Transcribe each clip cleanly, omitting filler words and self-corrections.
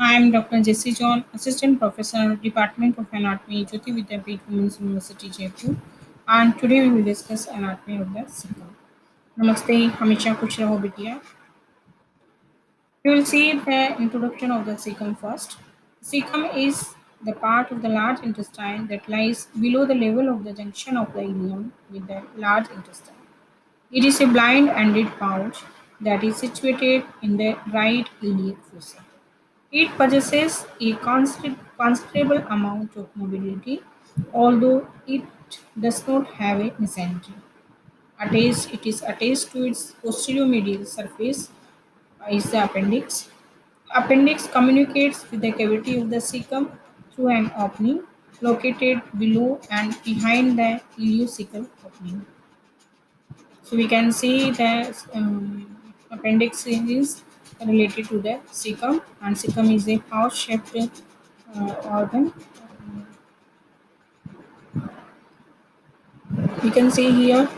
I am Dr. Jessie John, Assistant Professor, Department of Anatomy, Jyoti Vidyapeeth Women's University, Jaipur. And today we will discuss anatomy of the cecum. Namaste, हमेशा खुश रहो बिटिया. We will see the introduction of the cecum first. Cecum is the part of the large intestine that lies below the level of the junction of the ileum with the large intestine. It is a blind-ended pouch that is situated in the right iliac fossa. It possesses a considerable amount of mobility, although it does not have a mesentery. It is attached to its posterior medial surface is the appendix. Appendix communicates with the cavity of the cecum through an opening located below and behind the ileocecal opening. So we can see that appendix is related to the cecum, and cecum is a pouch-shaped organ. You can see here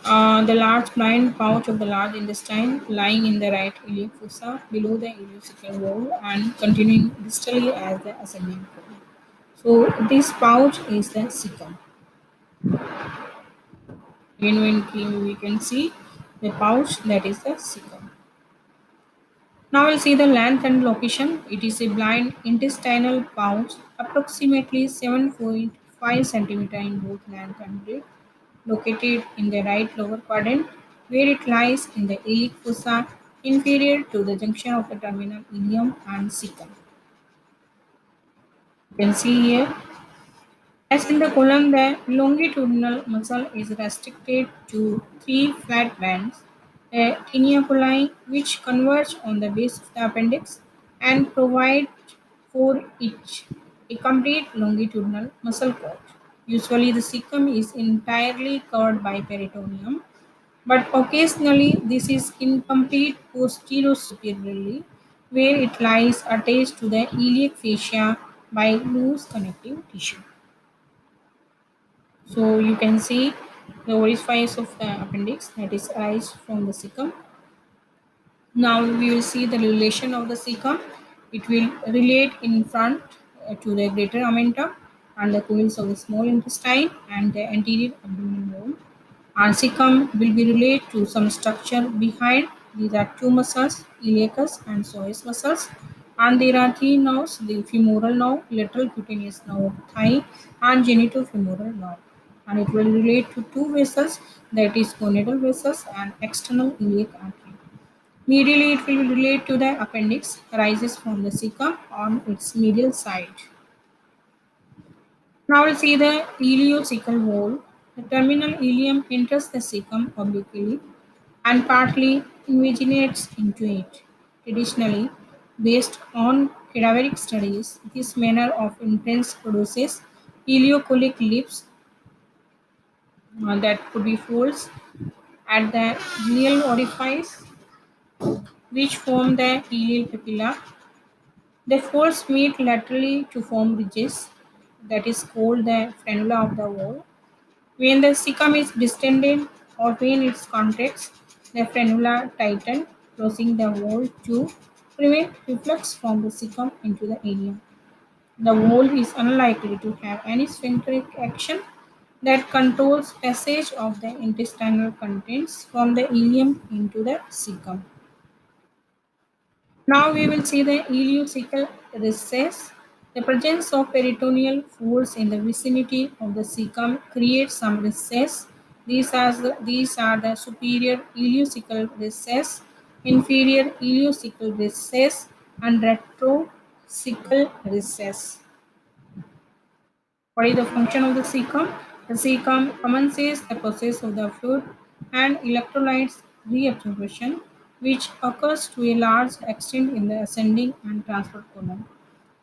the large blind pouch of the large intestine lying in the right iliac fossa below the ileocecal wall and continuing distally as the ascending colon. So this pouch is the cecum. Again, when we can see the pouch that is the cecum. Now we'll see the length and location. It is a blind intestinal pouch, approximately 7.5 centimeter in both length and breadth, located in the right lower quadrant, where it lies in the iliac fossa, inferior to the junction of the terminal ileum and cecum. You can see here, as in the colon, the longitudinal muscle is restricted to three flat bands, the teniculi, which converge on the base of the appendix and provide for each a complete longitudinal muscle cord. Usually, the cecum is entirely covered by peritoneum, but occasionally this is incomplete posterior superiorly, where it lies attached to the iliac fascia by loose connective tissue. So you can see the orifice of the appendix that is arise from the cecum. Now we will see the relation of the cecum. It will relate in front to the greater omentum and the coils of the small intestine and the anterior abdominal wall. And cecum will be related to some structure behind. These are two muscles, iliacus and psoas muscles. And there are three nerves: the femoral nerve, lateral cutaneous nerve of thigh, and genitofemoral nerve. And it will relate to two vessels, that is gonadal vessels and external iliac artery. Medially, it will relate to the appendix, arises from the cecum on its medial side. Now we'll see the ileocecal wall. The terminal ileum enters the cecum obliquely and partly invaginates into it. Traditionally, based on cadaveric studies, this manner of entrance produces ileocolic lips that could be folds at the ileal orifice, which form the ileal papilla. The folds meet laterally to form ridges, that is called the frenula of the wall. When the cecum is distended or when it contracts, the frenula tighten, closing the wall to prevent reflux from the cecum into the ileum. The wall is unlikely to have any sphincteric action that controls passage of the intestinal contents from the ileum into the cecum. Now we will see the ileocecal recess. The presence of peritoneal folds in the vicinity of the cecum creates some recess. These are the superior ileocecal recess, inferior ileocecal recess, and retrocecal recess. What is the function of the cecum? The cecum commences the process of the fluid and electrolytes reabsorption, which occurs to a large extent in the ascending and transverse colon.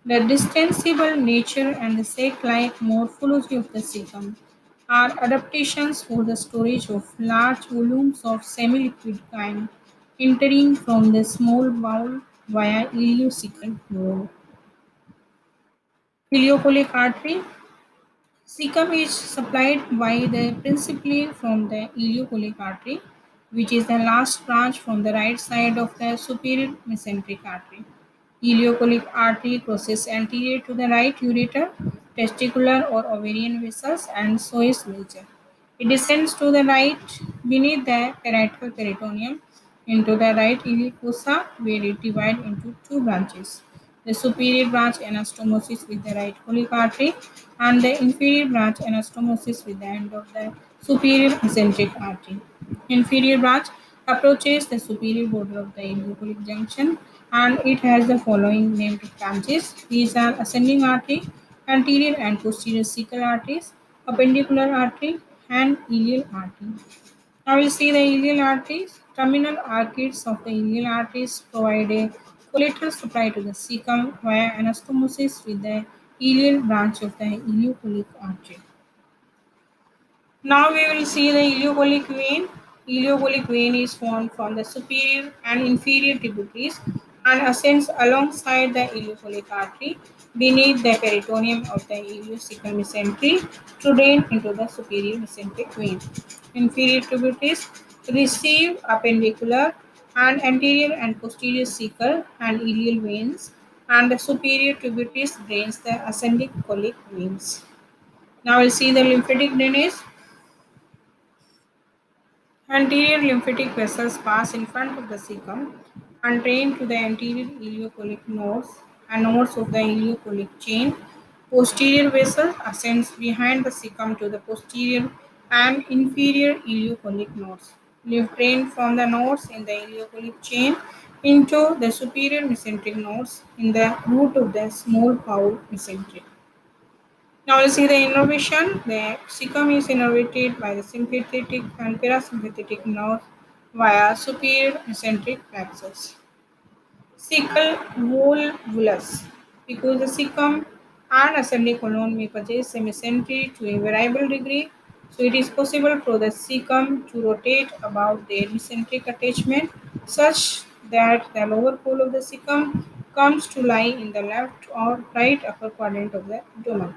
The distensible nature and the sac-like morphology of the cecum are adaptations for the storage of large volumes of semi-liquid kind entering from the small bowel via ileocecal wall. Ileocholic artery. Cecum is supplied by the principally from the ileocholic artery, which is the last branch from the right side of the superior mesenteric artery. Ileocholic artery crosses anterior to the right ureter, testicular or ovarian vessels, and Sois major. It descends to the right beneath the parietal peritoneum into the right iliac fossa, where it divides into two branches. The superior branch anastomosis with the right colic artery, and the inferior branch anastomosis with the end of the superior mesenteric artery. Inferior branch approaches the superior border of the ileocholic junction, and it has the following named branches. These are ascending artery, anterior and posterior cecal arteries, appendicular artery, and iliac artery. Now we'll see the iliac arteries. Terminal arcades of the iliac arteries provide a collateral supply to the cecum via anastomosis with the iliac branch of the ileocholic artery. Now we will see the ileocholic vein. Ileocholic vein is formed from the superior and inferior tributaries and ascends alongside the ileocholic artery beneath the peritoneum of the ileocecal mesentery to drain into the superior mesenteric vein. Inferior tributaries receive appendicular and anterior and posterior cecal and iliac veins, and the superior tributaries drains the ascending colic veins. Now we'll see the lymphatic drainage. Anterior lymphatic vessels pass in front of the cecum and drain to the anterior ileocholic nodes and nodes of the ileocholic chain. Posterior vessel ascends behind the cecum to the posterior and inferior ileocholic nodes. Lymph drain from the nodes in the ileocholic chain into the superior mesenteric nodes in the root of the small bowel mesentery. Now we'll see the innervation. The cecum is innervated by the sympathetic and parasympathetic nerves via superior mesenteric plexus. Cecal volvulus. Because the cecum and ascending colon may possess a mesentery to a variable degree, so it is possible for the cecum to rotate about their mesenteric attachment such that the lower pole of the cecum comes to lie in the left or right upper quadrant of the abdomen.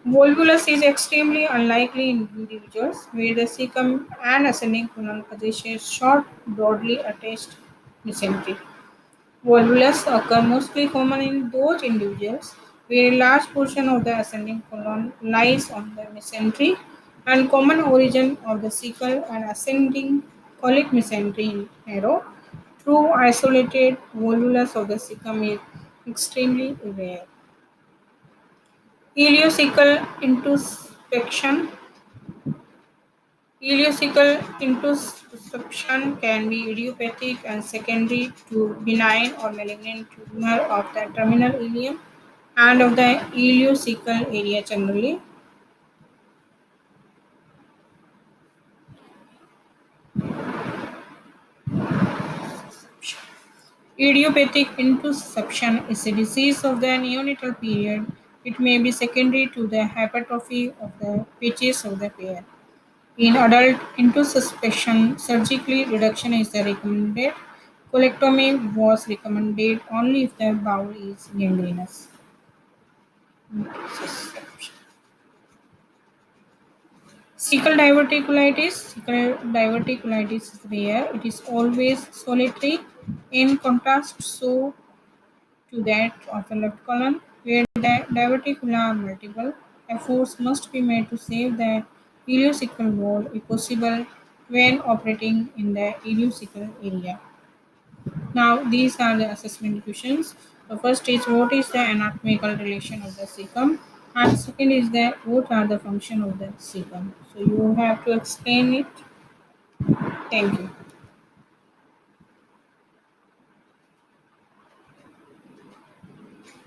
Volvulus is extremely unlikely in individuals where the cecum and ascending colon possess a short, broadly attached mesentery. Volvulus occur mostly common in those individuals where a large portion of the ascending colon lies on the mesentery, and common origin of the cecal and ascending colic mesentery in narrow, true isolated volvulus of the cecum is extremely rare. Ileocecal intussusception. Ileocecal intussusception can be idiopathic and secondary to benign or malignant tumor of the terminal ileum and of the ileocecal area generally. Idiopathic intussusception is a disease of the neonatal period. It may be secondary to the hypertrophy of the pitches of the pear. In adult intussusception, surgical reduction is the recommended. Colectomy was recommended only if the bowel is gangrenous. Cecal diverticulitis. Cecal diverticulitis is rare. It is always solitary. In contrast, so to that of the left colon, where the diverticula are multiple. Efforts must be made to save the ileocecal wall if possible when operating in the ileocecal area. Now, these are the assessment questions. The first is what is the anatomical relation of the cecum, and second is the what are the function of the cecum. So you have to explain it. Thank you.